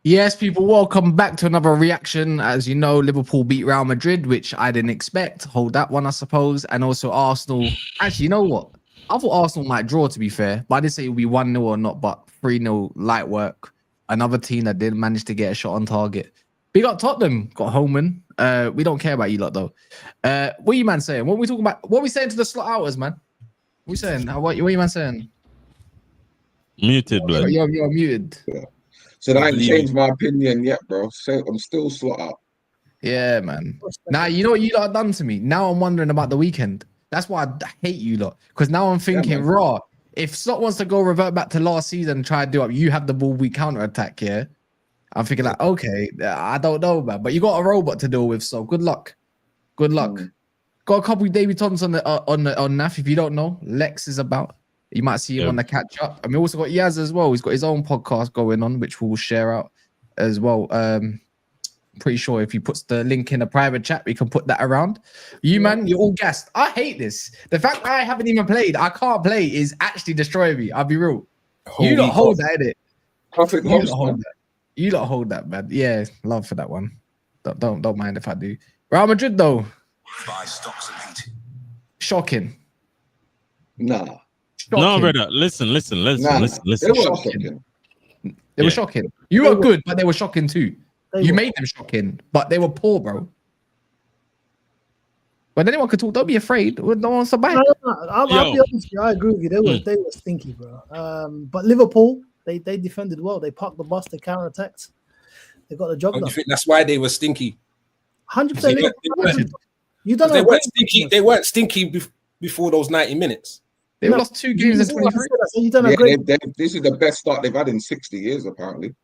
Yes, people, welcome back to another reaction. As you know, Liverpool beat Real Madrid, which I didn't expect. Hold that one, I suppose. And also Arsenal. Actually, you know what? I thought Arsenal might draw, to be fair. But I didn't say it would be 1-0 or not, but 3-0 light work. Another team that didn't manage to get a shot on target. Big up Tottenham, got Holman. We don't care about you lot, though. What are you, man, saying? What are we talking about? What are we saying to the slot outers, man? What are you saying? What are you, man, saying? Muted, blood. You're muted. Yeah. So I ain't changed my opinion yet, bro. So I'm still slot out. Yeah, man. Now, you know what you lot have done to me? Now I'm wondering about the weekend. That's why I hate you lot. Because now I'm thinking, raw, if Slot wants to go revert back to last season and try to do up, you have the ball, we counter attack, yeah? I'm thinking like, okay, I don't know, man. But you got a robot to deal with, so good luck. Good luck. Got a couple of debutants on NAF. If you don't know, Lex is about. You might see him on the catch up. And we also got Yaz as well. He's got his own podcast going on, which we'll share out as well. Pretty sure if he puts the link in a private chat, we can put that around. You, man, you're all gassed. I hate this. The fact that I haven't even played, I can't play, is actually destroying me. I'll be real. You don't hold that, innit? Perfect. You don't hold that. You don't hold that, man. Yeah, love for that one. Don't mind if I do. Real Madrid, though. Shocking. Nah. Shocking. No, brother. Listen. They were shocking. They were shocking. You were good, but they were shocking too. You made them shocking, but they were poor, bro. But anyone could talk. Don't be afraid. No one's so bad. I'll be honest with you. I agree with you. They were stinky, bro. But Liverpool, they defended well. They parked the bus. They counter-attacked. They got the job done. You think that's why they were stinky? 100%. You don't know. They weren't stinky. They weren't stinky before those 90 minutes. They lost 2 games in 23. You done a great. This is the best start they've had in 60 years, apparently.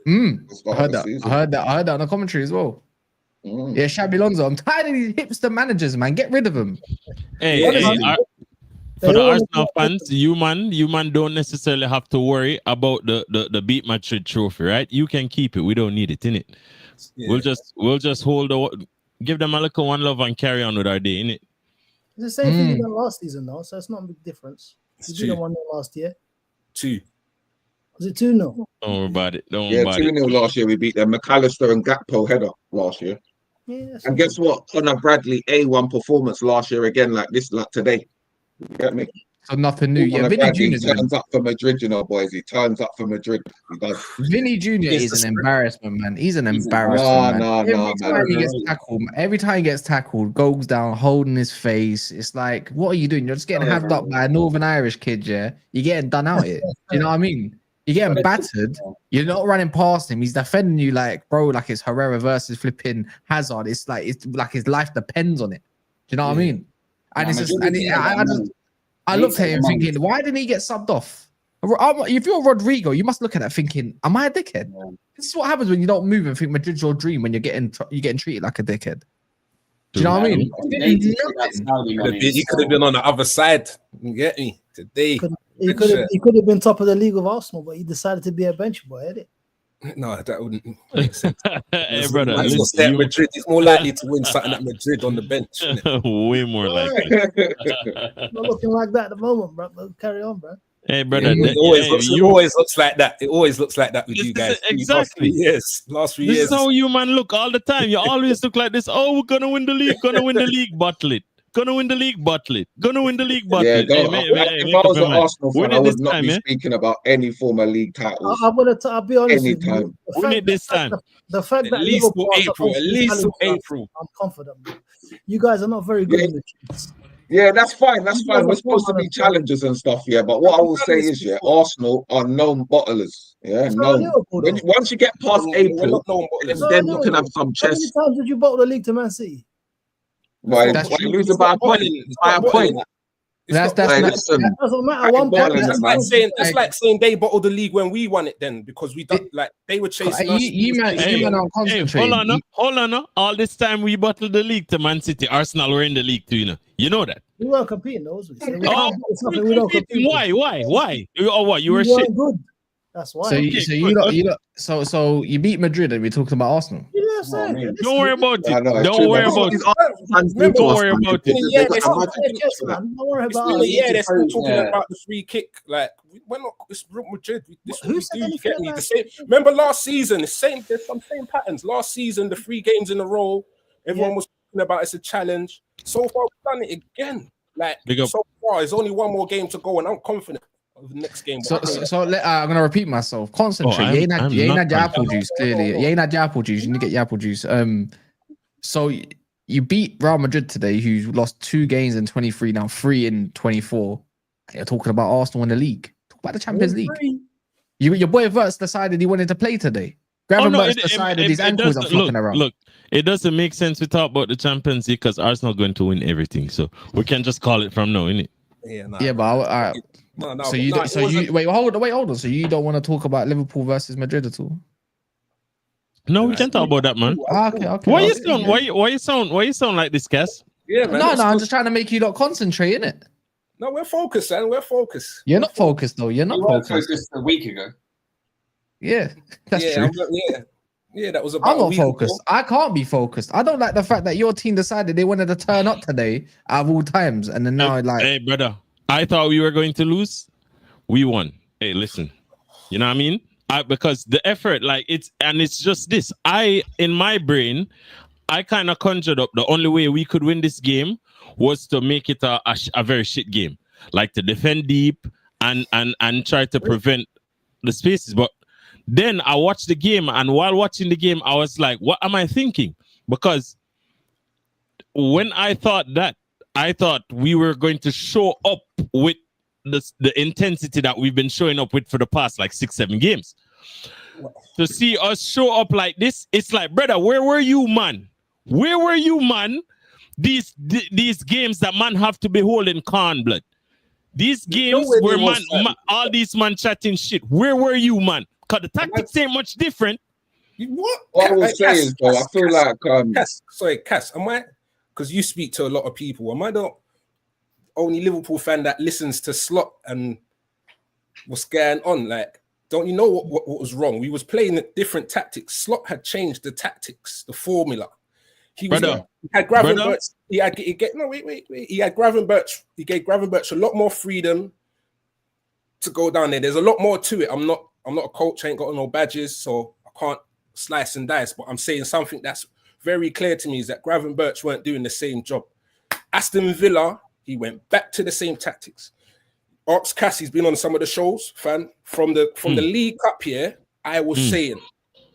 I heard that on the commentary as well. Yeah, Xabi Alonso. I'm tired of these hipster managers, man. Get rid of them. Hey, for the Arsenal fans, you man don't necessarily have to worry about the beat Madrid trophy, right? You can keep it. We don't need it, innit? Yeah. We'll just hold give them a little one love and carry on with our day, innit? It's the same thing you done last season, though, so it's not a big difference. You did 1-0 last year. 2. Was it 2-0? Don't worry about it. 2-0 last year. We beat them. McAllister and Gakpo header last year. Yeah, and guess what? Connor Bradley A1 performance last year again, like today. You get me? So nothing new. Yeah, Vinny Jr. turns up for Madrid, you know, boys. He turns up for Madrid. He does. Vinny Jr. is an embarrassment, man. He's an embarrassment. Every time he gets tackled, goes down, holding his face. It's like, what are you doing? You're just getting haved up by a Northern Irish kid, yeah? You're getting done out here. You know what I mean? You're getting battered. You're not running past him. He's defending you like, bro, like it's Herrera versus flipping Hazard. It's like his life depends on it. Do you know what I mean? And it's just, I looked at him thinking, why didn't he get subbed off? If you're Rodrigo, you must look at that thinking, am I a dickhead? This is what happens when you don't move and think Madrid's your dream when you're getting treated like a dickhead. Do you know what I mean? He could have been on the other side. You get me? Today. He could have been top of the league with Arsenal, but he decided to be a bench boy, didn't he? No, that wouldn't make sense. Hey, brother, Madrid is more likely to win something at Madrid on the bench. Way more likely. Not looking like that at the moment, bro. But carry on, bro. Hey, brother. It always looks like that. It always looks like that with you guys. Exactly. Last 3 years. This is how you man look all the time. You always look like this. Oh, we're gonna win the league. Gonna win the league. Bottle it. Gonna win the league, bottle it. Gonna win the league, bottle it. If I was an Arsenal fan, I would not be speaking about any former league titles. I'll be honest with you. Win it this time. The fact that at least April. I'm confident. You guys are not very good in the kids. Yeah, that's fine. That's fine. We're supposed to be challengers and stuff, yeah. But what I will say is, Arsenal are known bottlers. Yeah, known. Once you get past April, then you can have some chess. How many times did you bottle the league to Man City? Why losing by a point? By a point. That doesn't matter. One point. That's like saying they bottled the league when we won it. Then because we done like they were chasing us. Hold on. All this time we bottled the league to Man City. Arsenal were in the league too, you know. You know that. We weren't competing, those. We don't compete. Why? Oh, what? You were shit. Good. That's why. So you beat Madrid, and we're talking about Arsenal. Don't worry about it. Don't worry about it. Don't worry about it. Yeah, they're still talking about the free kick. Like, we're not. It's Real Madrid. This is what we do. You get me? The same. Remember last season? The same. There's some same patterns. Last season, the 3 games in a row, everyone was talking about it's a challenge. So far, we've done it again. Like, so far, there's only 1 more game to go, and I'm confident. The next game. So I'm gonna repeat myself. Concentrate. You ain't had your apple juice. Clearly, you ain't had your apple juice. You need to get your apple juice. So you beat Real Madrid today, who lost 2 games in 23, now 3 in 24. You're talking about Arsenal in the league. Talk about the Champions League. Your boy Wirtz decided he wanted to play today. Wirtz decided his ankle wasn't flopping around. Look, it doesn't make sense to talk about the Champions League because Arsenal going to win everything. So we can just call it from now, innit? Yeah, but wait, hold on. So you don't want to talk about Liverpool versus Madrid at all? No, we can talk about that, man. Okay. Why you sound like this, Cass? Yeah, man. No, I'm just trying to make you not concentrate, innit? No, we're focused, man. We're focused. You're not focused though. You're not focused. A week ago. Yeah, that's true. Yeah, that was about. I'm not focused. I can't be focused. I don't like the fact that your team decided they wanted to turn up today out of all times, and then now hey, brother. I thought we were going to lose. We won. Hey, listen. You know what I mean? Because the effort, it's just this. In my brain, I kind of conjured up the only way we could win this game was to make it a very shit game, like to defend deep and try to prevent the spaces. But then I watched the game, and while watching the game, I was like, what am I thinking? Because when I thought we were going to show up with the intensity that we've been showing up with for the past 6-7 games. To see us show up like this, it's like, brother, where were you, man? Where were you, man? These games that man have to be holding calm, blood. These games where all these man chatting shit. Where were you, man? Because the tactics ain't much different. What I will say is, though, I feel like Cass, am I? Because you speak to a lot of people. Am I the only Liverpool fan that listens to Slot and what's going on? Like, don't you know what was wrong? We was playing different tactics. Slot had changed the tactics, the formula. He had Gravenberch. He had Gravenberch. He gave Gravenberch a lot more freedom to go down there. There's a lot more to it. I'm not a coach. I ain't got no badges, so I can't slice and dice. But I'm saying something that's very clear to me is that Gravenberch weren't doing the same job. Aston Villa, he went back to the same tactics. Ox Cassie's been on some of the shows, fam. From the League Cup here, I was saying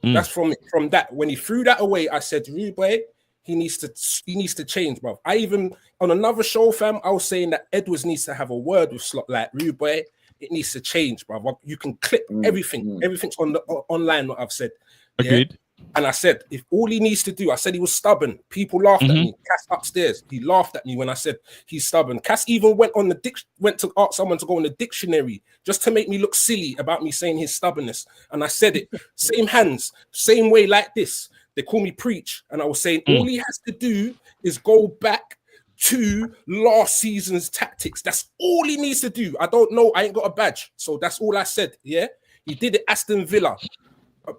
that's from that. When he threw that away, I said, Rube, he needs to change, bro. I even on another show, fam, I was saying that Edwards needs to have a word with Slot, like Rube, it needs to change, bro. You can clip everything. Everything's on the online, what I've said. Agreed. Yeah? And I said, if all he needs to do, I said he was stubborn. People laughed at me. Cass upstairs, he laughed at me when I said he's stubborn. Cass even went to ask someone to go on the dictionary just to make me look silly about me saying his stubbornness. And I said it, same hands, same way like this. They call me preach. And I was saying all he has to do is go back to last season's tactics. That's all he needs to do. I don't know. I ain't got a badge. So that's all I said. Yeah. He did it Aston Villa.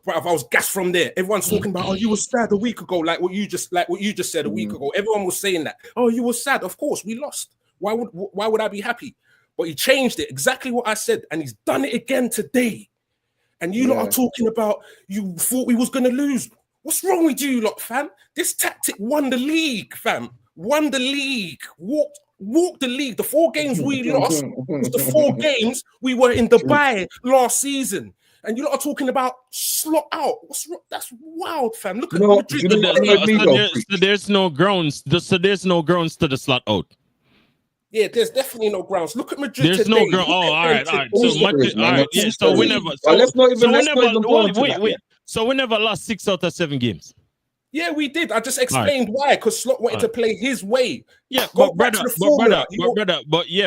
But if I was gassed from there, everyone's talking about, oh, you were sad a week ago, like what you just said a week ago. Everyone was saying that. Oh, you were sad. Of course, we lost. Why would I be happy? But he changed it, exactly what I said, and he's done it again today. And you lot are talking about you thought we was gonna lose. What's wrong with you lot, fam? This tactic won the league, fam. Won the league. Walked the league. The 4 games we lost was the 4 games we were in Dubai last season. And you lot are talking about Slot out. That's wild, fam. Look at Madrid. So there's no grounds. So there's no grounds to the Slot out. Yeah, there's definitely no grounds. Look at Madrid. There's today. no ground. Oh, all right. So Madrid, all right. Yeah. So we never. So we never lost 6 out of 7 games. Yeah, we did. I just explained why, because Slot wanted to play his way. Yeah, Go but back to the formula.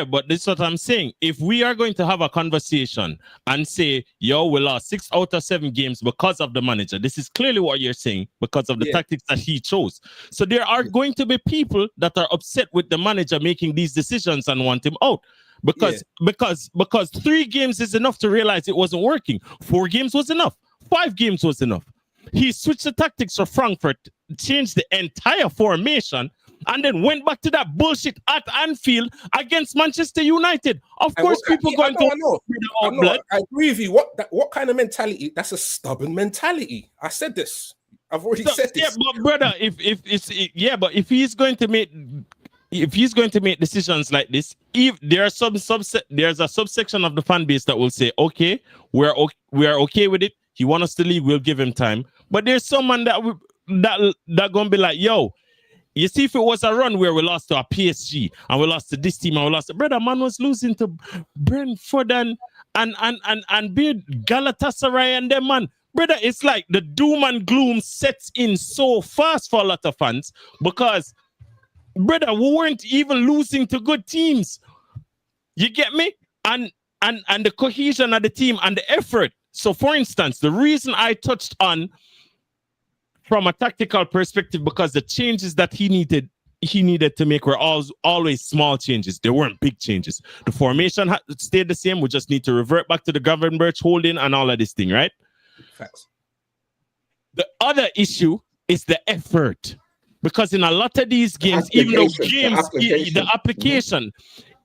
But this is what I'm saying. If we are going to have a conversation and say, yo, we lost 6 out of 7 games because of the manager, this is clearly what you're saying, because of the tactics that he chose. So there are going to be people that are upset with the manager making these decisions and want him out. Because 3 games is enough to realize it wasn't working. 4 games was enough. 5 games was enough. He switched the tactics for Frankfurt, changed the entire formation, and then went back to that bullshit at Anfield against Manchester United. Of course, people going to. I agree with you. What kind of mentality? That's a stubborn mentality. I said this. I've already said this. Yeah, but brother, if he's going to make decisions like this, if there are there's a subsection of the fan base that will say, okay, we are okay with it. He wants us to leave, we'll give him time. But there's someone that gonna be like, yo, you see, if it was a run where we lost to a PSG and we lost to this team and we lost to brother, man was losing to Brentford and Galatasaray and them, man. Brother, it's like the doom and gloom sets in so fast for a lot of fans because, brother, we weren't even losing to good teams. You get me? And the cohesion of the team and the effort. So, for instance, the reason I touched on from a tactical perspective, because the changes that he needed to make were always small changes. They weren't big changes. The formation stayed the same. We just need to revert back to the Gravenberch holding and all of this thing, right? Facts. The other issue is the effort. Because in a lot of these games, even though the application,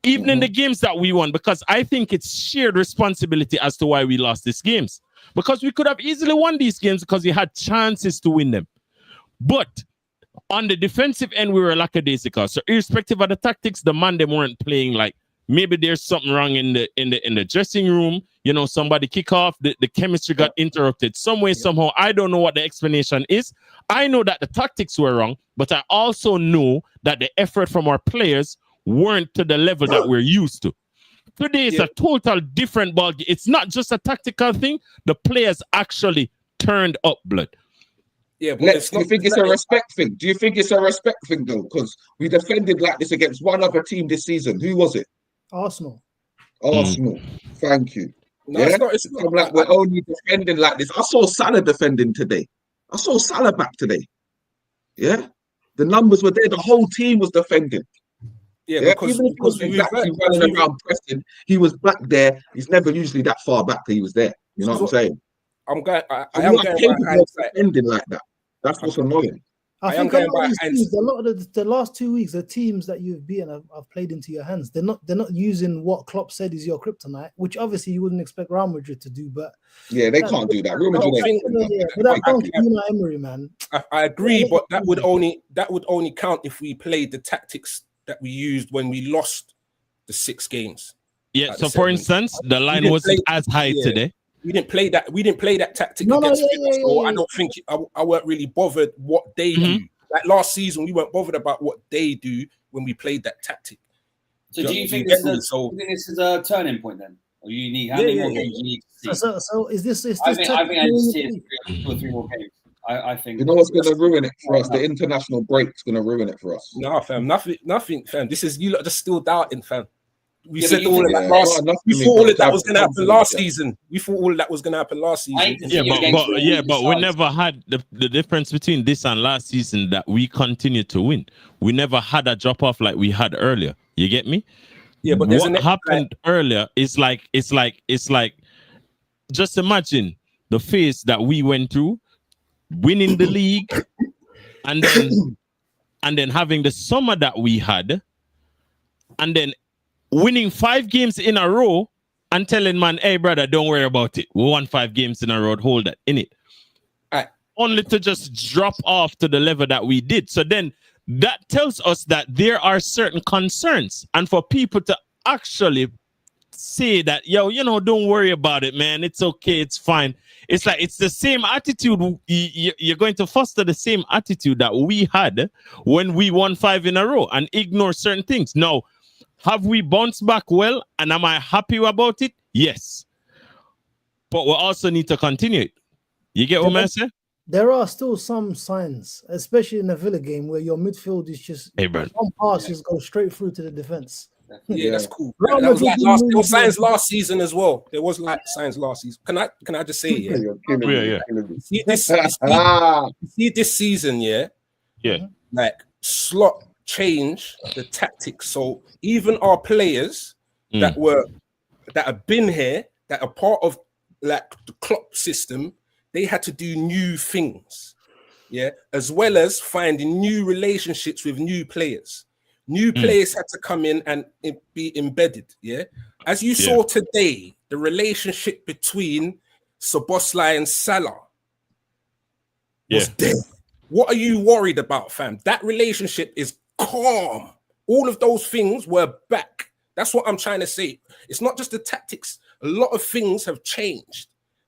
even in the games that we won, because I think it's shared responsibility as to why we lost these games. Because we could have easily won these games because we had chances to win them. But on the defensive end, we were lackadaisical. So irrespective of the tactics, the man, they weren't playing like maybe there's something wrong in the dressing room. You know, somebody kick off, the chemistry got interrupted some way, somehow. I don't know what the explanation is. I know that the tactics were wrong, but I also know that the effort from our players weren't to the level that we're used to. Today is a total different ball. It's not just a tactical thing. The players actually turned up, blood. Yeah, but do you think it's a respect thing? Do you think it's a respect thing though? Because we defended like this against one other team this season. Who was it? Arsenal. Thank you. No, it's not. Like we're only defending like this. I saw Salah defending today. I saw Salah back today. Yeah, the numbers were there. The whole team was defending. Yeah, because even if he was exactly running around pressing, he was back there. He's never usually that far back that he was there. You know what I'm saying? I am going by defending like that. That's what's annoying. I think a lot of the last 2 weeks, the teams that you've beaten have played into your hands. They're not using what Klopp said is your kryptonite, which obviously you wouldn't expect Real Madrid to do. But yeah, they can't do that. Real Madrid Emery, man. I agree, but that would only count if we played the tactics that we used when we lost the 6 games. Yeah. So, for instance, the line wasn't as high today. We didn't play that tactic against Liverpool. I don't think I weren't really bothered what they do. Like last season, we weren't bothered about what they do when we played that tactic. So do you think this is a turning point then? Or you need how many more games you need to see? So is this I think I just see it 2 or 3 more games. I think you know what's going to ruin it for us? The international break's going to ruin it for us. No, fam, nothing, fam. This is you lot just still doubting, fam. We said all of that last. We thought all of that was going to happen last season. But we never had the difference between this and last season that we continued to win. We never had a drop off like we had earlier. You get me? Yeah, but what happened earlier is like just imagine the phase that we went through, winning the league, and then having the summer that we had, and then winning 5 games in a row and telling man, hey brother, don't worry about it. We won 5 games in a row. Hold that in it. Only to just drop off to the level that we did. So then that tells us that there are certain concerns, and for people to actually say that, yo, don't worry about it, man. It's okay. It's fine. It's like, it's the same attitude. You're going to foster the same attitude that we had when we won 5 in a row and ignore certain things. Now, have we bounced back well? And am I happy about it? Yes. But we also need to continue it. You get what I'm saying? there are still some signs, especially in the Villa game, where your midfield is just one pass just goes straight through to the defense. Yeah, that's cool. That was like there was signs last season as well. There was like signs last season. Can I just say, yeah? See this season, yeah, like Slot change the tactics. So even our players that have been here, that are part of like the Klopp system, they had to do new things, as well as finding new relationships with new players. New players had to come in and be embedded, As you saw today, the relationship between Szoboszlai and Salah was dead. What are you worried about, fam? That relationship is calm. All of those things were back. That's what I'm trying to say. It's not just the tactics. A lot of things have changed.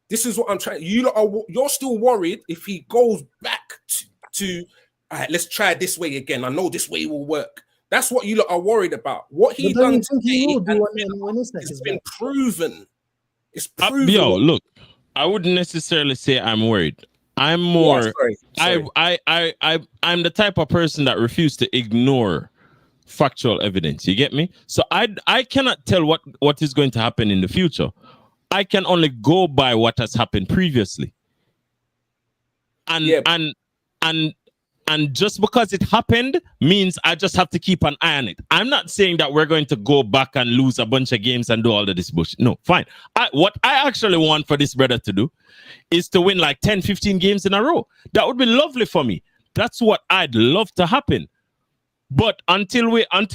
This is what I'm trying. You're still worried if he goes back to all right, let's try it this way again. I know this way will work. That's what you lot are worried about. What he done today has been proven. It's proven. Yo, look, I wouldn't necessarily say I'm worried. I'm more. Sorry. I'm the type of person that refuses to ignore factual evidence. You get me? So I cannot tell what is going to happen in the future. I can only go by what has happened previously. And just because it happened means I just have to keep an eye on it. I'm not saying that we're going to go back and lose a bunch of games and do all of this bullshit. No, fine. What I actually want for this brother to do is to win like 10, 15 games in a row. That would be lovely for me. That's what I'd love to happen. But until we at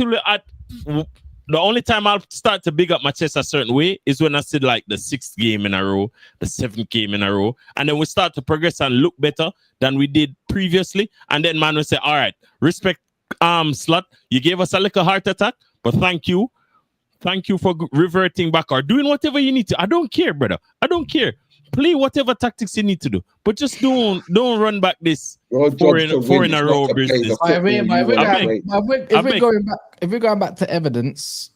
the only time I'll start to big up my chest a certain way is when I see like the 6th game in a row, the 7th game in a row, and then we start to progress and look better than we did previously. And then man will say, all right, respect, Slot, you gave us a little heart attack, but thank you. Thank you for reverting back or doing whatever you need to. I don't care, brother. I don't care. Play whatever tactics you need to do, but just don't run back this four in a row business. If we're going back to evidence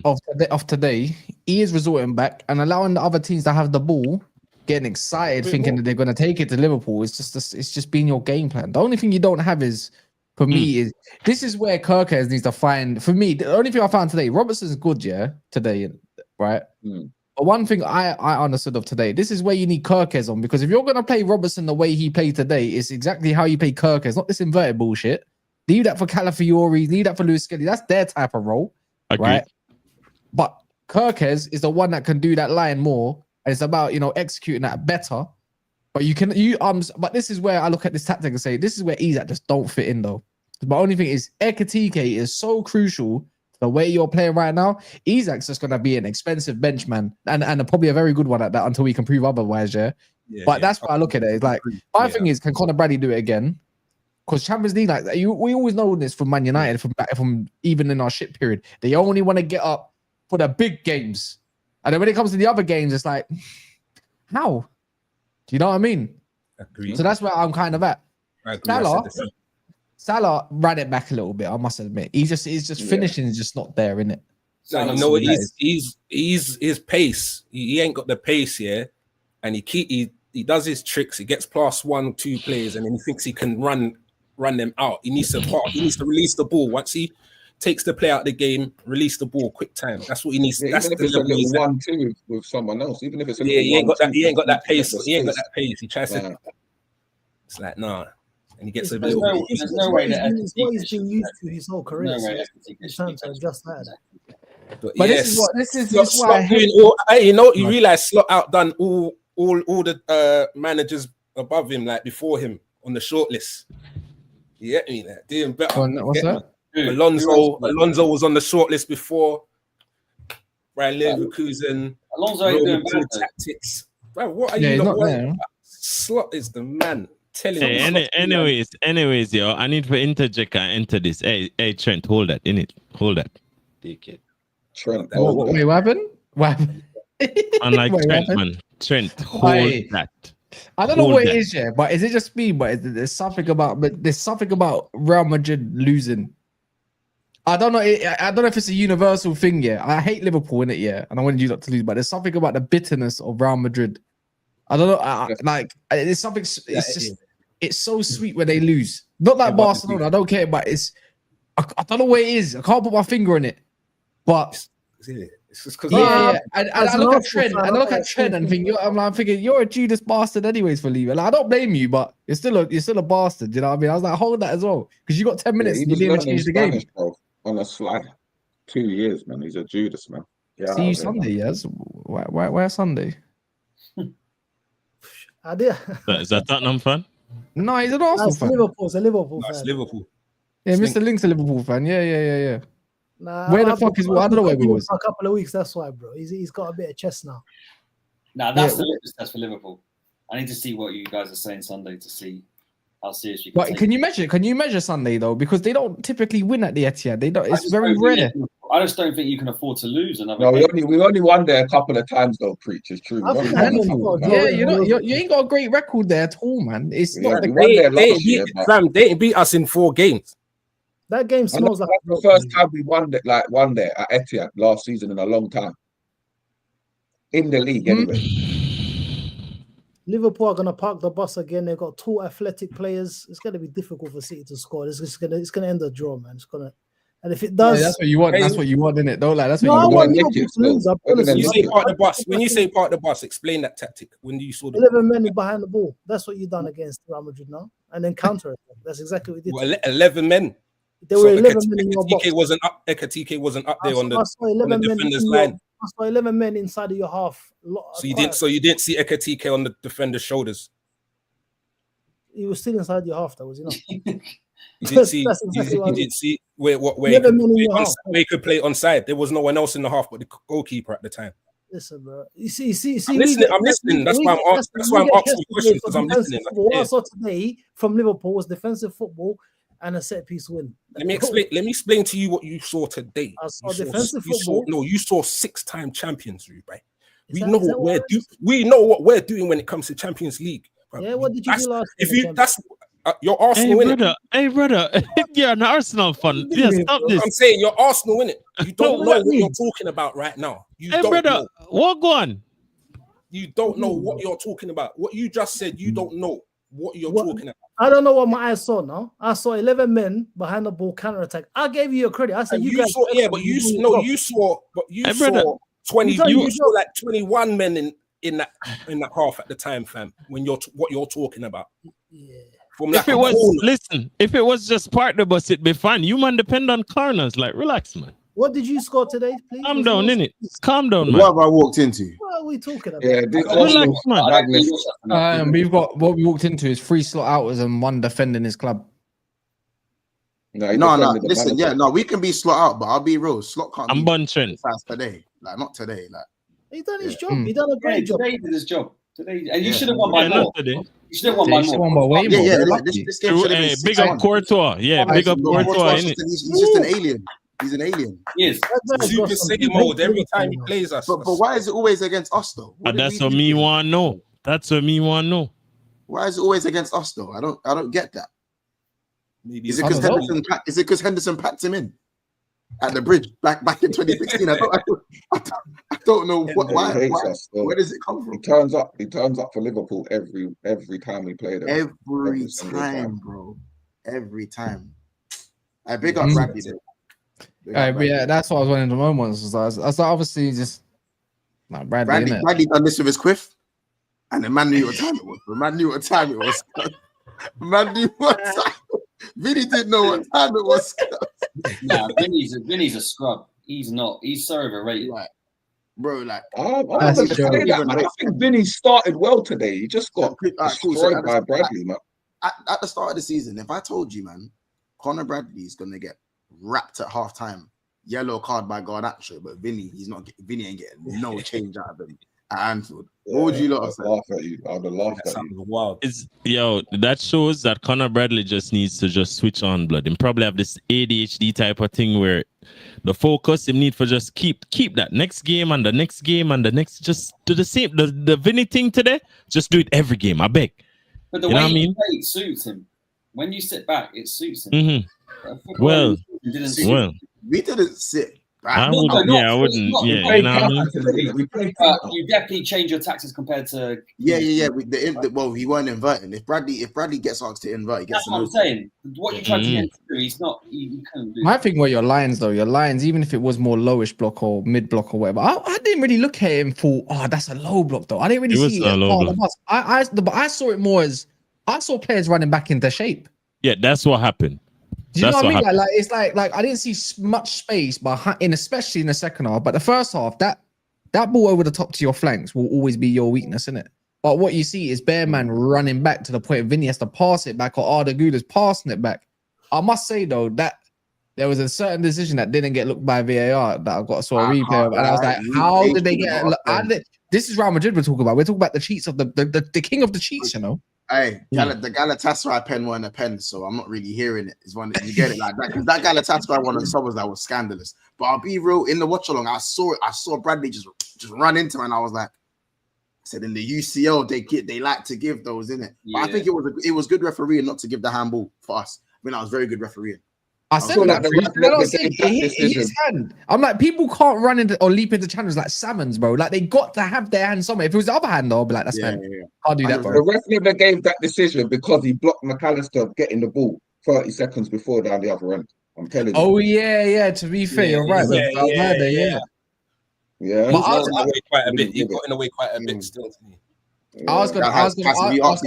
of today, he is resorting back and allowing the other teams to have the ball, getting excited, thinking that they're going to take it to Liverpool. It's just been your game plan. The only thing you don't have is, for me, is this is where Kirkes needs to find. For me, the only thing I found today, Robertson's good, today, right? But one thing I understood of today, this is where you need Kirkes on, because if you're going to play Robertson the way he played today, it's exactly how you play Kirkes, not this inverted bullshit. Leave that for Calafiori, leave that for Lewis Skelly. That's their type of role, right? But Kirkes is the one that can do that line more, and it's about executing that better. But but this is where I look at this tactic and say, this is where Isak just don't fit in though. The only thing is, Ekitike is so crucial. The way you're playing right now, Isak's just gonna be an expensive bench man, and probably a very good one at that until we can prove otherwise. But that's why I look at it. It's like my thing is, can Conor Bradley do it again? Because Champions League, we always know this from Man United, from even in our shit period, they only want to get up for the big games, and then when it comes to the other games, it's like, how? Do you know what I mean? Agreed. So that's where I'm kind of at. Salah ran it back a little bit, I must admit. He's just finishing is just not there, innit? You know what? He's his pace. He ain't got the pace, and he does his tricks. He gets past 1, 2 players, and then he thinks he can run them out. He needs to release the ball. Once he takes the play out of the game, release the ball quick time. That's what he needs. That's the level he's 1-2 with someone else. Even if it's he ain't got that pace. He ain't got that pace. He tries to. It's like nah. And he gets a bit. There's no way that he's been used to his whole career. It's time to adjust that. But this is why you realize Slot outdone all the managers above him, like before him on the shortlist. You get me? Like, doing better. What's that? Alonso was on the shortlist before. Brian Leverkusen. Alonso ain't doing bad tactics. Bro, what are you not worried about? Slot is the man. Anyways, yo, I need to interject and enter this. Hey, Trent, hold that. Hold that. Take it. Trent. Wait, what happened? Unlike Trent, man. Trent, hold that. I don't know what it is, but is it just me? But there's something about Real Madrid losing. I don't know. I don't know if it's a universal thing. I hate Liverpool in it. And I want you not to lose. But there's something about the bitterness of Real Madrid. I don't know. It's something. It's just it's so sweet when they lose. Not like Barcelona, I don't care, but I don't know what it is. I can't put my finger on it. But it's just because I look at Trent, and think I'm thinking you're a Judas bastard anyways for leaving. Like, I don't blame you, but you're still a bastard. You know what I mean? I was like, hold that as well, because you got 10 minutes and you didn't even change the game. Bro, on a slide, 2 years, man. He's a Judas, man. Yeah, see you Sunday, yes. Where Sunday? I did. Is that Tottenham fan? No, he's an Arsenal fan. It's a Liverpool fan. It's Liverpool. Yeah, Mr. Link's a Liverpool fan. Yeah. Nah, where the fuck is? I don't know where he was. For a couple of weeks, that's why, bro. He's got a bit of chest now. Nah, that's the litmus test for Liverpool. I need to see what you guys are saying Sunday to see how serious you can. But can you measure Sunday though? Because they don't typically win at the Etihad. They don't. It's very rare. I just don't think you can afford to lose another. No, we only won there a couple of times though. Preach, it's true. You ain't got a great record there at all, man. It's not they ain't beat us in 4 games. That game smells like the first time we won there at Etihad last season in a long time. In the league, anyway. Liverpool are gonna park the bus again. They've got 2 athletic players. It's gonna be difficult for City to score. It's gonna end a draw, man. And if it does, that's what you want. That's what you want, isn't it? Don't lie. That's what you want. When you say part of the bus, explain that tactic. When you saw 11 men behind the ball, that's what you done against Real Madrid now, and then counter it. That's exactly what we did. Well, 11 men. There were 11 men in your box. Ekatike wasn't up there on the defender's line. I saw 11 men inside of your half. So you didn't see Ekatike on the defender's shoulders. He was still inside your half, though, was he not? You didn't see where he could play onside. There was no one else in the half but the goalkeeper at the time. Listen, bro. You see, I'm listening. That's why I'm asking questions, because I'm listening. What I saw today from Liverpool was defensive football and a set piece win. Let me explain to you what you saw today. I saw defensive football. You saw 6-time champions, right? We know what we're doing when it comes to Champions League. Bro. Yeah, what did you do last? You're Arsenal, innit? Hey, brother. You're an Arsenal fan. Yeah, stop this. I'm saying you're Arsenal, innit? You don't know what you're talking about right now. What go on? You don't know what you're talking about. What you just said, you don't know what you're talking about. I don't know what my eyes saw now. I saw 11 men behind the ball counter attack. I gave you a credit. I said you guys saw 20. You saw like 21 men in that half at the time, fam. When what you're talking about. Yeah. If it was just part of the bus, it'd be fine. You man depend on corners. Like, relax, man. What did you score today, please? Calm down, innit? Calm down, man. What have I walked into? What are we talking about? Yeah, we've got what we walked into is 3 slot outers and 1 defending his club. No. Listen, we can be slot out, but I'll be real. Slot can't. I'm bunching today. Like, not today. Like, he done his job. He done a great job. Today he did his job. Today, and you should have won by more. You should have won by way more. Yeah. Like, this game should have been big up Courtois. Yeah, big up Courtois. He's just an alien. He's an alien. Yes. Super Saiyan mode every time he plays us. But why is it always against us though? That's what me want to know. Why is it always against us though? I don't get that. Maybe is it because Henderson packed him in at the bridge back in 2016? I don't know why. Where does it come from? He turns up for Liverpool every time we play them. Every time, bro. Every time. I big up Bradley. That's what I was one of the moments. I was obviously just Bradley done this with his quiff, and the man knew what time it was. Vinny didn't know what time it was. Nah, Vinny's a scrub. He's not. He's so overrated. Right. Bro, like I think Vinny started well today. He just got destroyed by Bradley, man. At the start of the season, if I told you, man, Conor Bradley's gonna get wrapped at halftime, yellow card by Garnacho, but Vinny ain't getting no change out of him at Anfield. What would you lot have said? I'd have laughed at you. Wow. That shows that Conor Bradley just needs to just switch on, blood, and probably have this ADHD type of thing where the focus him need for just keep that next game and the next game and the next, just do the same. The Vinny thing today, just do it every game. I beg. But the way he plays suits him. When you sit back, it suits him. Mm-hmm. We didn't sit. I wouldn't. Yeah, I wouldn't. Yeah, you know what I mean? You definitely change your tactics compared to. Yeah. Well, he weren't inverting. If Bradley gets asked to invert, he gets. That's what I'm saying. What you tried to get him to do, he's not. He couldn't do. My thing were your lines though. Your lines, even if it was more lowish block or mid block or whatever, I didn't really look at him for. Oh, that's a low block though. I didn't really see it as part of the bus. I saw it more as I saw players running back into shape. Yeah, that's what happened. Do you know what I mean? Like it's like I didn't see much space, especially in the second half. But the first half, that ball over the top to your flanks will always be your weakness, isn't it? But what you see is bare man running back to the point Vinny has to pass it back, or Arda Güler's passing it back. I must say though that there was a certain decision that didn't get looked by VAR that I got saw a replay of, and I was like, how did they get? This is Real Madrid we're talking about. We're talking about the cheats of the king of the cheats, you know. Hey, the Galatasaray pen weren't a pen, so I'm not really hearing it. It's one you get it like that because that Galatasaray one on Sobers that was scandalous. But I'll be real, in the watch along, I saw Bradley just run into him, and I was like, I said in the UCL they like to give those, innit? Yeah. But I think it was good refereeing not to give the handball for us. I mean, that was very good refereeing. I said that his hand. I'm like, people can't run into or leap into channels like salmons, bro. Like they got to have their hand somewhere. If it was the other hand, though, I'll be like, that's fine. Can't do that, bro. The ref never gave that decision because he blocked McAllister getting the ball 30 seconds before down the other end. I'm telling you. Oh yeah. To be fair, you're right. Yeah. He got in the way quite a bit. He got in the way quite a bit still. I was gonna ask the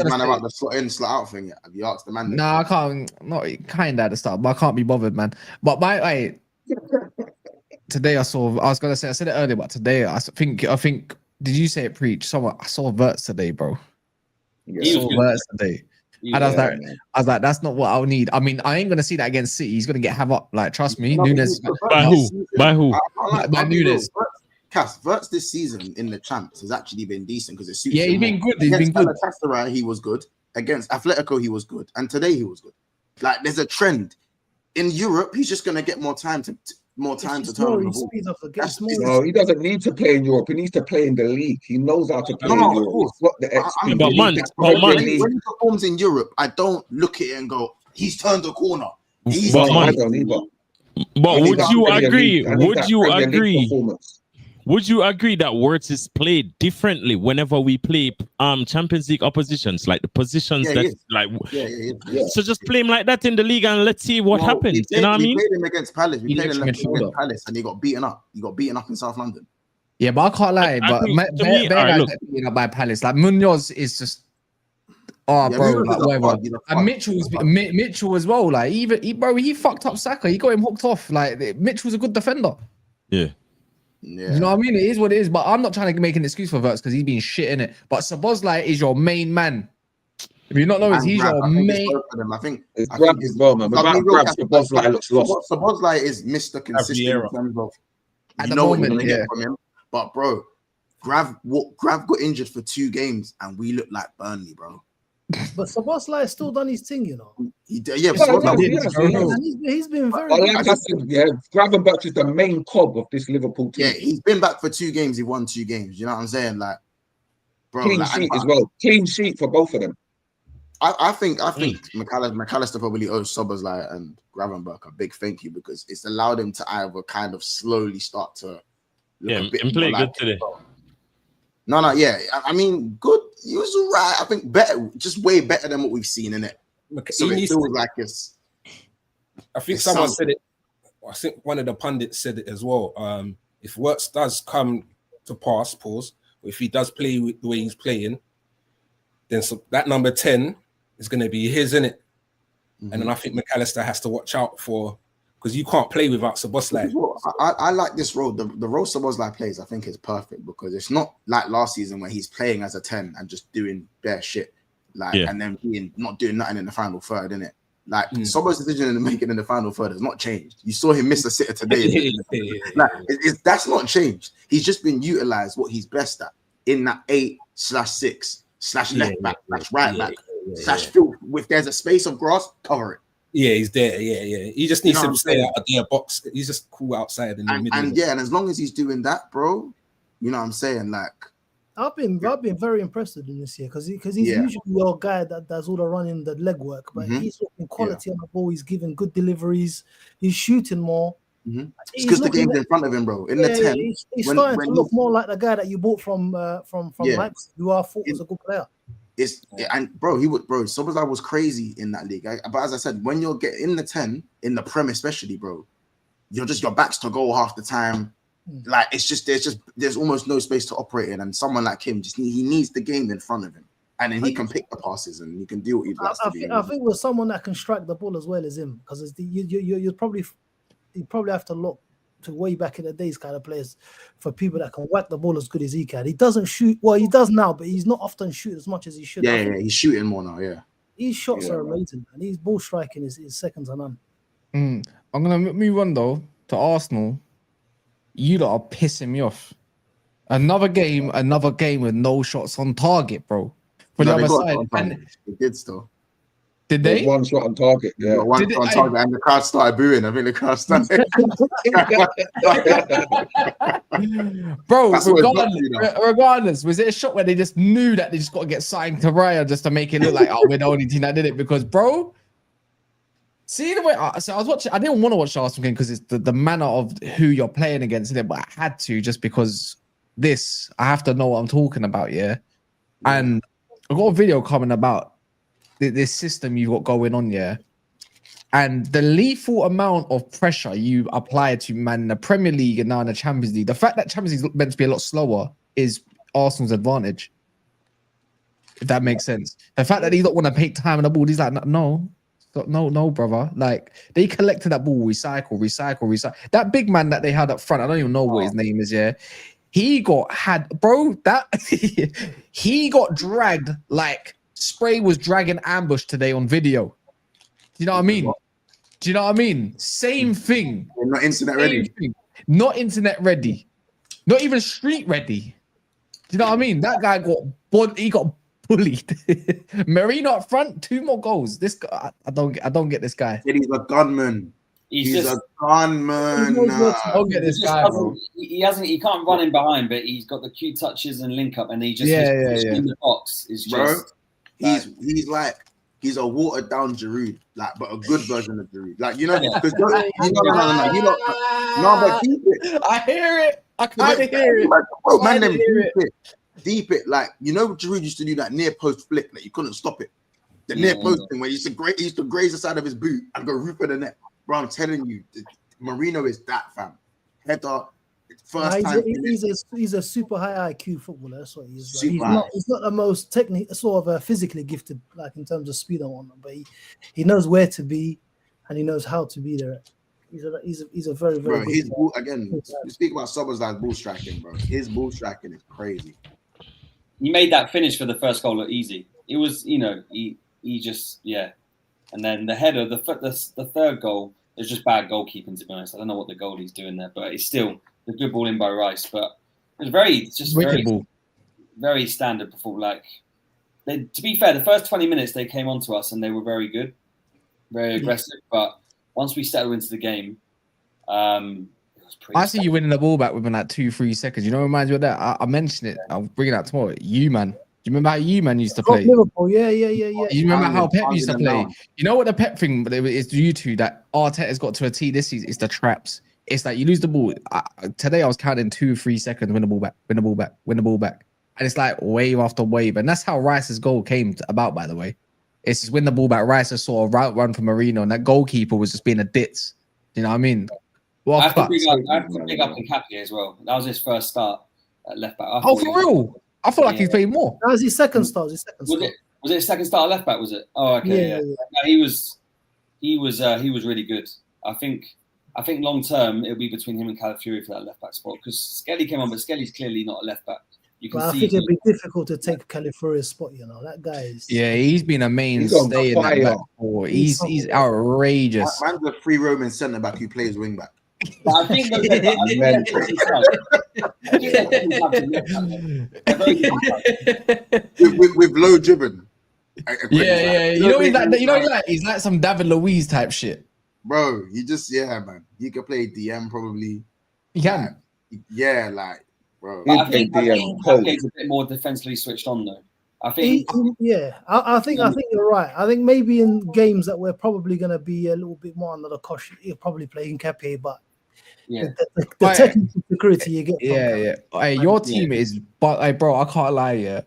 man about the slot in, slot out thing. Have you asked the man? Nah, I can't. Not kind at the start, but I can't be bothered, man. But today I was gonna say I said it earlier, but today I think. Did you say it? Preach. I saw Wirtz today, bro. I saw Wirtz today. And I was like, that's not what I'll need. I mean, I ain't gonna see that against City. He's gonna get havoc. Like, trust me, Nunes. By who? By Nunes. Wirtz this season in the champs has actually been decent because it suits him. He's been good. He's been good. Galatasaray, he was good. Against Atletico, he was good. And today he was good. Like there's a trend. In Europe, he's just gonna get more time to turn the ball. No, he doesn't need to play in Europe. He needs to play in the league. He knows how to play in Europe. He's got the XP. When he performs in Europe, I don't look at it and go, he's turned the corner. But would you agree? Would you agree that Wirtz is played differently whenever we play Champions League oppositions, like the positions So just play him like that in the league and let's see what happens. You know what I mean? We played him against Palace. Against Palace and he got beaten up. He got beaten up in South London. Yeah, but I can't lie. But guys get beaten up by Palace. Like Munoz is just. Oh, bro, like, whatever. And Mitchell as well. Like he fucked up Saka. He got him hooked off. Like Mitchell's a good defender. Yeah. Yeah. You know what I mean? It is what it is, but I'm not trying to make an excuse for Wirtz because he's been shit in it. But Szoboszlai is your main man. If you not know, he's your main. I think it's Grab as well, man. Without Grab, Szoboszlai looks lost. Szoboszlai is Mr. Consistent in terms of at the moment, get from him. But bro, Grav got injured for 2 games and we look like Burnley, bro. But Szoboszlai has still done his thing, you know. He's been very good. Like I said, Gravenberch is the main cog of this Liverpool team. Yeah, he's been back for 2 games. He won 2 games. You know what I'm saying? Like, bro, clean sheet as well. Clean sheet for both of them. I think McAllister probably owes Szoboszlai and Gravenberch a big thank you because it's allowed him to either kind of slowly start to look a bit and play good today. No, yeah. I mean, good. He was all right. I think better, just way better than what we've seen in it. So it feels like it's. I think someone said it. I think one of the pundits said it as well. If Wirtz does come to pass, or if he does play the way he's playing, then that number 10 is going to be his, innit? Mm-hmm. And then I think McAllister has to watch out for. Because you can't play without Szoboszlai. I like this role. The role Szoboszlai plays, I think, is perfect because it's not like last season where he's playing as a 10 and just doing bare shit, and then not doing nothing in the final third, innit? Like Szoboszlai's decision in making in the final third has not changed. You saw him miss a sitter today. That's not changed. He's just been utilized what he's best at in that 8/6/left back /right back /field. If there's a space of grass, cover it. Yeah, he's there. Yeah. He just needs to stay out of their box. He's just cool outside in the middle. And as long as he's doing that, bro, you know what I'm saying? Like, I've been very impressed with him this year because he's usually your guy that does all the running, the leg work, but he's looking quality on the ball. He's giving good deliveries. He's shooting more. It's because the game's in front of him, bro. In the 10, he's starting to look more like the guy that you bought from Leipzig, who I thought was a good player. Szoboszlai was crazy in that league. But as I said, when you're getting in the 10, in the Prem especially, bro, your back's to goal half the time. Like there's almost no space to operate in, and someone like him he needs the game in front of him, and then he can pick the passes and he can do what he likes to do. I think with someone that can strike the ball as well as him, because you probably have to look to way back in the days kind of players for people that can whack the ball as good as he can. He doesn't shoot well. He does now, but he's not often shooting as much as he should. Yeah, he's shooting more now. Yeah, his shots are amazing, and his ball striking is second to none. I'm gonna move on though to Arsenal. You lot are pissing me off. Another game with no shots on target, bro. For the other side, and they did still. Did they? One shot on target, yeah. One shot on target, and the crowd started booing. I think the crowd started. Bro, regardless, was it a shot where they just knew that they just got to get something to Raya just to make it look like, oh, we're the only team that did it? Because, bro, see the way I was watching. I didn't want to watch the Arsenal game because it's the manner of who you're playing against in it, but I had to just because I have to know what I'm talking about, yeah. And I got a video coming about this system you've got going on, yeah, and the lethal amount of pressure you apply to man in the Premier League and now in the Champions League. The fact that Champions League is meant to be a lot slower is Arsenal's advantage, if that makes sense. The fact that he don't want to take time on the ball, he's like, no, brother. Like they collected that ball, recycle. That big man that they had up front, I don't even know what his name is. Yeah, he got dragged like Spray was dragging ambush today on video. Do you know what I mean? Same thing. They're not internet ready. Not internet ready. Not even street ready. Do you know what I mean? That guy got bullied. Merino up front, 2 more goals. This guy, I don't get this guy. He's a gunman. He's a gunman. I don't get this guy, bro. He can't run in behind, but he's got the cute touches and link up, and he just in the box is just. Bro, he's a watered down Giroud, like, but a good version of Giroud. Like, you know, because but keep it. I hear it. I kind of hear it. Like, bro, man, deep it. Like, you know, Giroud used to do that near post flick, like you couldn't stop it. The near post thing where he used to graze the side of his boot and go roof of the net. Bro, I'm telling you, Marino is that, fam. Header. He's a super high IQ footballer. That's what he is. Like, he's not the most sort of physically gifted, like in terms of speed and whatnot, but he knows where to be and he knows how to be there. He's a very, very bro, his ball, again, you speak about Szoboszlai's ball striking, bro. His ball striking is crazy. He made that finish for the first goal look easy. It was, you know, he just, yeah. And then the header, the third goal, is just bad goalkeeping, to be honest. I don't know what the goalie's doing there, but it's still a good ball in by Rice. But it was very standard performance. Like, to be fair, the first 20 minutes they came onto us and they were very good, very aggressive. But once we settled into the game, it was pretty. I see you winning the ball back within like 2-3 seconds. You know what reminds me of that? I mentioned it. I'll bring it out tomorrow. You, man. Do you remember how you-man used to play? Liverpool, yeah. You remember how Pep used to play? You know what the Pep thing is due to that Arteta's got to a T this season? It's the traps. It's like you lose the ball. Today I was counting 2-3 seconds, win the ball back. And it's like wave after wave. And that's how Rice's goal came about, by the way. It's just win the ball back. Rice saw a route run from Marino, and that goalkeeper was just being a ditz. You know what I mean? I have to big up Nkapie as well. That was his first start at left back. For real? I feel like he's played more. That was his second start. Was it his second start at left back? Was it? Oh, okay. Yeah. No, he was really good. I think long term it'll be between him and Calafiori for that left back spot because Skelly came on, but Skelly's clearly not a left back. I think it'd be difficult to take Calafiori's spot. You know, that guy is. Yeah, he's been a mainstay in that back four. He's outrageous. Man's a free Roman centre back who plays wing back. I think with low driven. Yeah. He's like some David Luiz type shit. Bro, man. He can play DM probably. He can. Bro. I think Kake's a bit more defensively switched on though. I think you're right. I think maybe in games that we're probably going to be a little bit more under the cosh, he'll probably play Nkapie, but Yeah. The technical security you get. Yeah. Hey, your team is, but hey, bro, I can't lie. Yeah,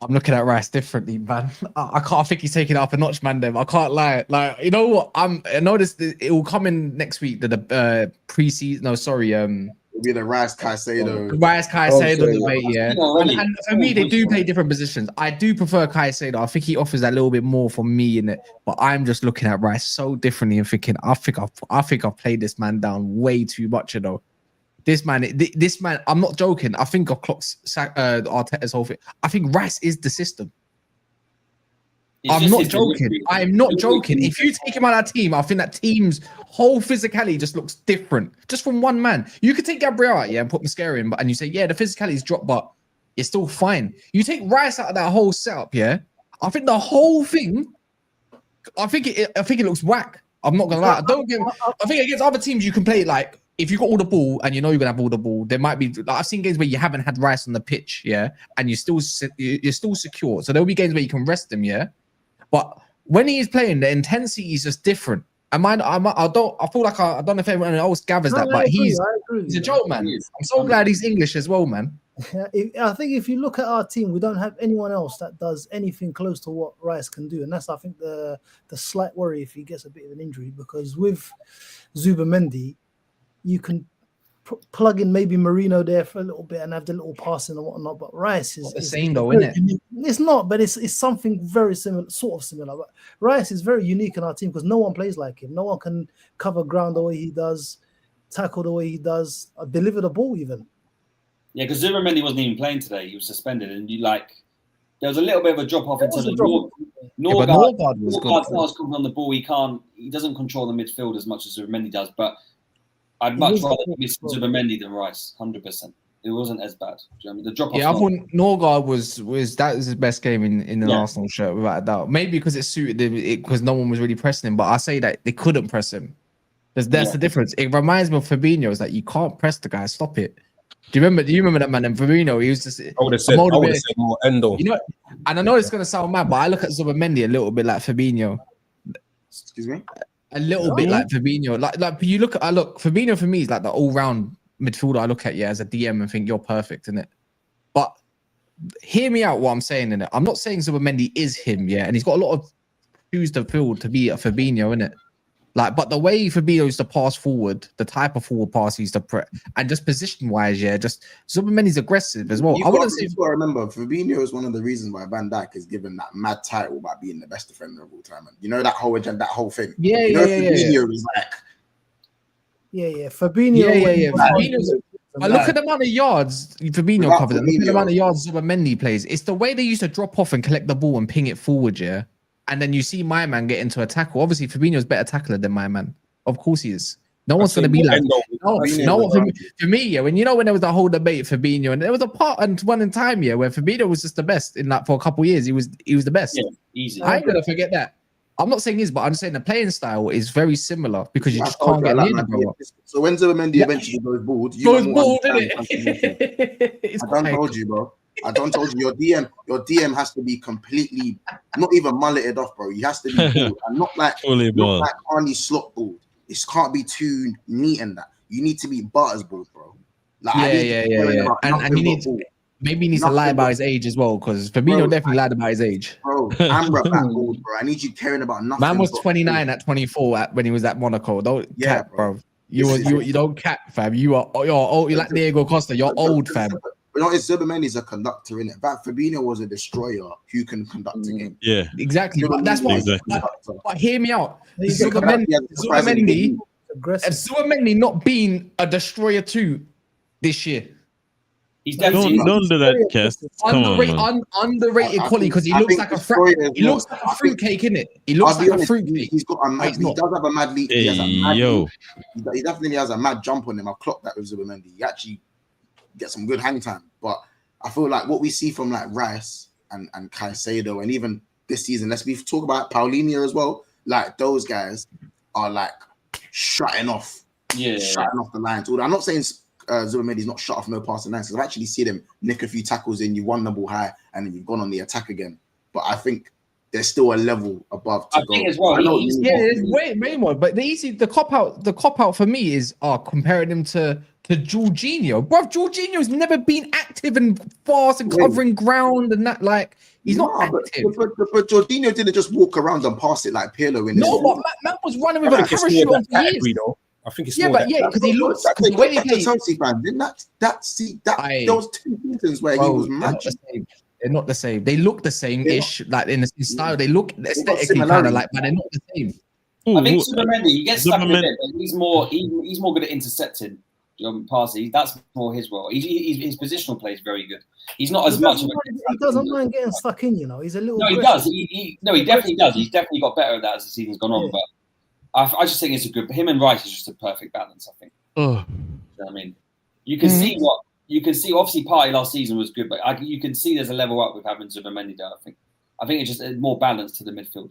I'm looking at Rice differently, man. I can't think he's taking it up a notch, man. Them, I can't lie. Like, you know what? I noticed it will come in next week. The pre-season. No, sorry. It'll be the Rice Caicedo. Rice Caicedo debate, yeah. Already. And for me, they do play different positions. I do prefer Caicedo. I think he offers a little bit more for me in it. But I'm just looking at Rice so differently and thinking, I think I've played this man down way too much, you know. This man, I'm not joking. I think I've clocked Arteta's whole thing. I think Rice is the system. I'm not joking. I'm not joking. If you take him out of that team, I think that team's whole physicality just looks different. Just from one man. You could take Gabriel out, yeah, and put Mascara in, and you say, yeah, the physicality's dropped, but it's still fine. You take Rice out of that whole setup, yeah. I think the whole thing, I think it looks whack. I'm not gonna lie. I think against other teams you can play like if you got all the ball and you know you're gonna have all the ball, there might be like I've seen games where you haven't had Rice on the pitch, yeah, and you're still secure. So there'll be games where you can rest him, yeah. But when he's playing, the intensity is just different. I feel like I don't know if everyone else gathers that, but he's a joke, man. I'm so glad he's English as well, man. I think if you look at our team, we don't have anyone else that does anything close to what Rice can do, and that's I think the slight worry if he gets a bit of an injury, because with Zubamendi, you can plug in maybe Marino there for a little bit and have the little passing and whatnot. But Rice is the same though, isn't it? It's not, but it's something very similar, sort of similar. But Rice is very unique in our team because no one plays like him. No one can cover ground the way he does, tackle the way he does, deliver the ball even. Yeah, because Zubamendi wasn't even playing today. He was suspended, and there was a little bit of a drop off into the Norgard was good. Norgard's coming on the ball. He doesn't control the midfield as much as Zubamendi does, but I'd much rather miss Zubamendi than Rice, 100%. It wasn't as bad. Do you know what I mean? The drop off. Yeah, I thought Norgard was his best game in the Arsenal shirt, without a doubt. Maybe because it suited him, because no one was really pressing him. But I say that they couldn't press him. That's the difference. It reminds me of Fabinho. It's like you can't press the guy. Stop it. Do you remember that man? And Fabinho, he was just. I would have said more Endo. You know, and I know it's gonna sound mad, but I look at Zubamendi a little bit like Fabinho. Excuse me. A little bit like Fabinho. Like you look Fabinho for me is like the all-round midfielder I look at as a DM and think you're perfect, isn't it? But hear me out what I'm saying in it. I'm not saying Zubamendi is him, yeah, and he's got a lot of shoes to fill to be a Fabinho, isn't it? Like, but the way Fabinho used to pass forward, the type of forward pass he used to put, and just position-wise, yeah, just Zubamendi's aggressive as well. I wouldn't say. Remember, Fabinho is one of the reasons why Van Dijk is given that mad title by being the best defender of all time. And you know that whole thing. Yeah, Fabinho is like. Yeah. Fabinho. Fabinho's. Look at the amount of yards Fabinho covers. Look at the amount of yards Zubamendi plays. It's the way they used to drop off and collect the ball and ping it forward, yeah. And then you see my man get into a tackle. Obviously, Fabinho's better tackler than my man. Of course he is. No one's going to be like... For me, yeah, when there was the whole debate, Fabinho, and there was a part and one in time, yeah, where Fabinho was just the best in that for a couple of years. He was the best. Yeah, easy. I ain't going to forget that. I'm not saying his, but I'm saying the playing style is very similar because you just can't get near the ball. So when Zubamendi eventually goes bald, isn't it? I told you, bro. I don't told you your DM has to be completely not even mulleted off, bro. He has to be bald and not like Arnie slot bald. It can't be too neat in that. You need to be butters bald, bro. Like, yeah. And maybe he needs to lie about his age as well, because Fabinho definitely lied about his age. Bro, I'm back bald, bro. I need you caring about nothing. Man was 29 at 24 when he was at Monaco. Don't cap, bro. You don't cap, fam. You're old. You're like Diego Costa. You're old, fam. You know, Zubamendi's a conductor, innit? But Fabinho was a destroyer who can conduct a game. Yeah, exactly. But that's what. But hear me out. Zubamendi not being a destroyer too this year. He's definitely don't do that, Cass. Underrated quality because he looks like a fruitcake, innit? He looks like a fruitcake. He does have a mad leap. He definitely has a mad jump on him. I clocked that with Zubamendi. He actually get some good hang time, but I feel like what we see from like Rice and Caicedo, and even this season, let's talk about Paulinho as well. Like those guys are like shutting off the lines. I'm not saying Zubamendi's not shut off no passing lines, because I've actually seen him nick a few tackles in, you won the ball high, and then you've gone on the attack again. But I think there's still a level above to I go. think as well. I know He's, there's way more. But the cop out for me is comparing him to Jorginho. Bro, Jorginho's never been active and fast and covering ground and that. Like he's not active. But Jorginho didn't just walk around and pass it like Pirlo in No, but man was running with a think it's parachute more on that for years. category, though. I think it's Yeah, more but yeah, because he looks. Because when he plays, Chelsea fan, didn't there was 2 seasons where he was magic. They're not the same. They look the same-ish, like in style. They look aesthetically kind of like, but they're not the same. I think Supermendy, he gets stuck in a bit, but he's more good at intercepting passing. That's more his role. His positional play is very good. He's not as much. He doesn't mind getting stuck in, you know. He's a little. No, he does. He definitely does. He's definitely got better at that as the season's gone on. But I just think it's a good. Him and Rice is just a perfect balance. I think. You know what I mean, you can see what. You can see, obviously, Partey last season was good, but you can see there's a level up with having Zubimendi there. I think it's just more balance to the midfield.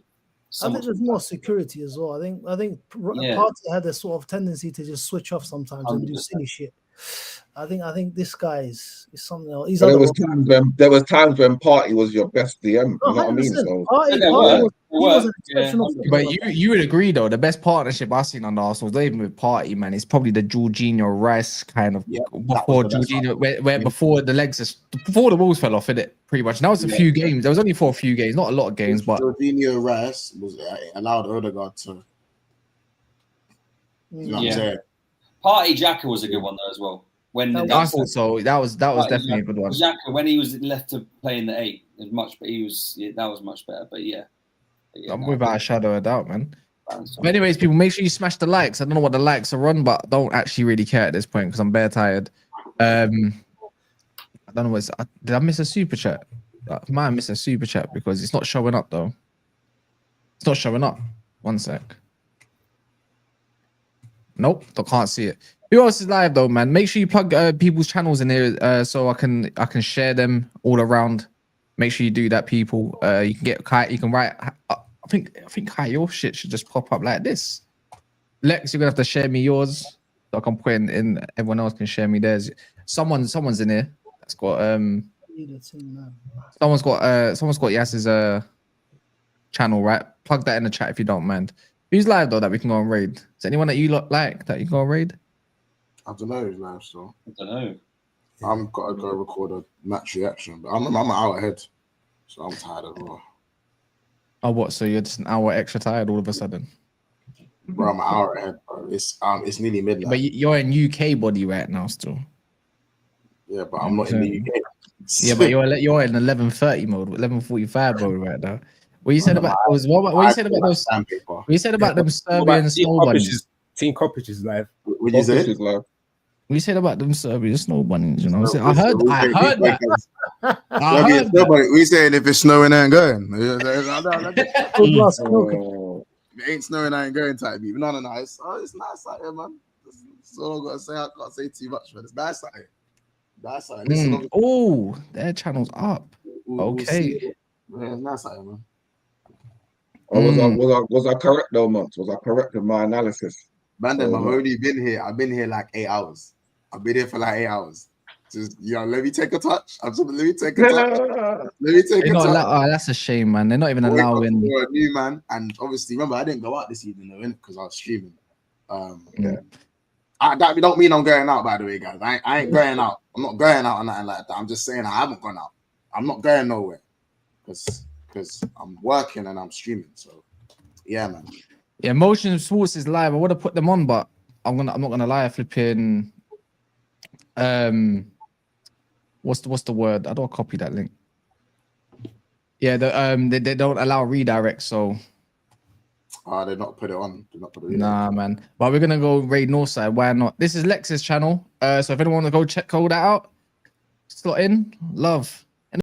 I think there's more security as well. I think Partey had a sort of tendency to just switch off sometimes and do silly shit. I think this guy is something else. There was times when Partey was your best DM. You know what I mean? So Partey was an exceptional. But you would agree though, the best partnership I've seen on Arsenal, not even with Partey, man, is probably the Jorginho Rice kind of before Jorginho, where before before the walls fell off, innit? Pretty much. And that was a few games. There was only for a few games, not a lot of games, but Jorginho Rice was allowed Odegaard to. You know what I'm saying? Partey Xhaka was a good one though as well. I thought so. That was definitely a good one. Xhaka, when he was left to play in the 8, it was that was much better. But I'm without a shadow of a doubt, man. But anyways, people, make sure you smash the likes. I don't know what the likes are on, but I don't actually really care at this point because I'm bare tired. I don't know what's. Did I miss a super chat? I might miss a super chat because it's not showing up though. It's not showing up. One sec. Nope, I can't see it. Who else is live though, man? Make sure you plug people's channels in here so I can share them all around. Make sure you do that, people. You can get Kai. You can write. I think Kai, your shit should just pop up like this. Lex, you're gonna have to share me yours so I can put in. Everyone else can share me theirs. Someone's in here. That's got Someone's got Yas's channel, right? Plug that in the chat if you don't mind. Who's live though that we can go and raid? Is anyone that you like that you can go and raid? I don't know who's live still. I don't know. I'm gotta go record a match reaction, but I'm an hour ahead, so I'm tired as well. Oh, what? So you're just an hour extra tired all of a sudden? Bro, I'm an hour ahead, bro. It's nearly midnight. But you're in UK body right now still. Yeah, but I'm not in the UK. Yeah, but you're in 11:30 mode, 11:45 mode right now. What you said about those? What you said about those? What you said about them Serbian snow bunnies? Team Coppage is live. What you say? live. What you said about them Serbian snow bunnies? You know, I heard that. We saying if it's snowing, I ain't going. If it ain't snowing, I ain't going type beat. No, it's nice out here, man. That's all I gotta say. I can't say too much, but it's nice out here. Nice out here. Oh, their channel's up. Okay. Yeah, it's nice out here, man. Was I correct though, Monts? Was I correct with my analysis? Man, I've only been here. I've been here like 8 hours. I've been here for like 8 hours. Just let me take a touch. Let me take a touch. That's a shame, man. They're not even allowing a new man. And obviously, remember, I didn't go out this evening though, because I was streaming. That don't mean I'm going out, by the way, guys. I ain't going out. I'm not going out or nothing like that. I'm just saying I haven't gone out. I'm not going nowhere because I'm working and I'm streaming. So yeah, man. Yeah, Motion of Sports is live. I would have put them on, but I'm not gonna lie, flipping. What's the word? I don't copy that link. Yeah, they don't allow redirect, so. They not put it on. Nah, man. But we're gonna go raid Northside. Why not? This is Lex's channel. So if anyone want to go check that out, slot in. Love.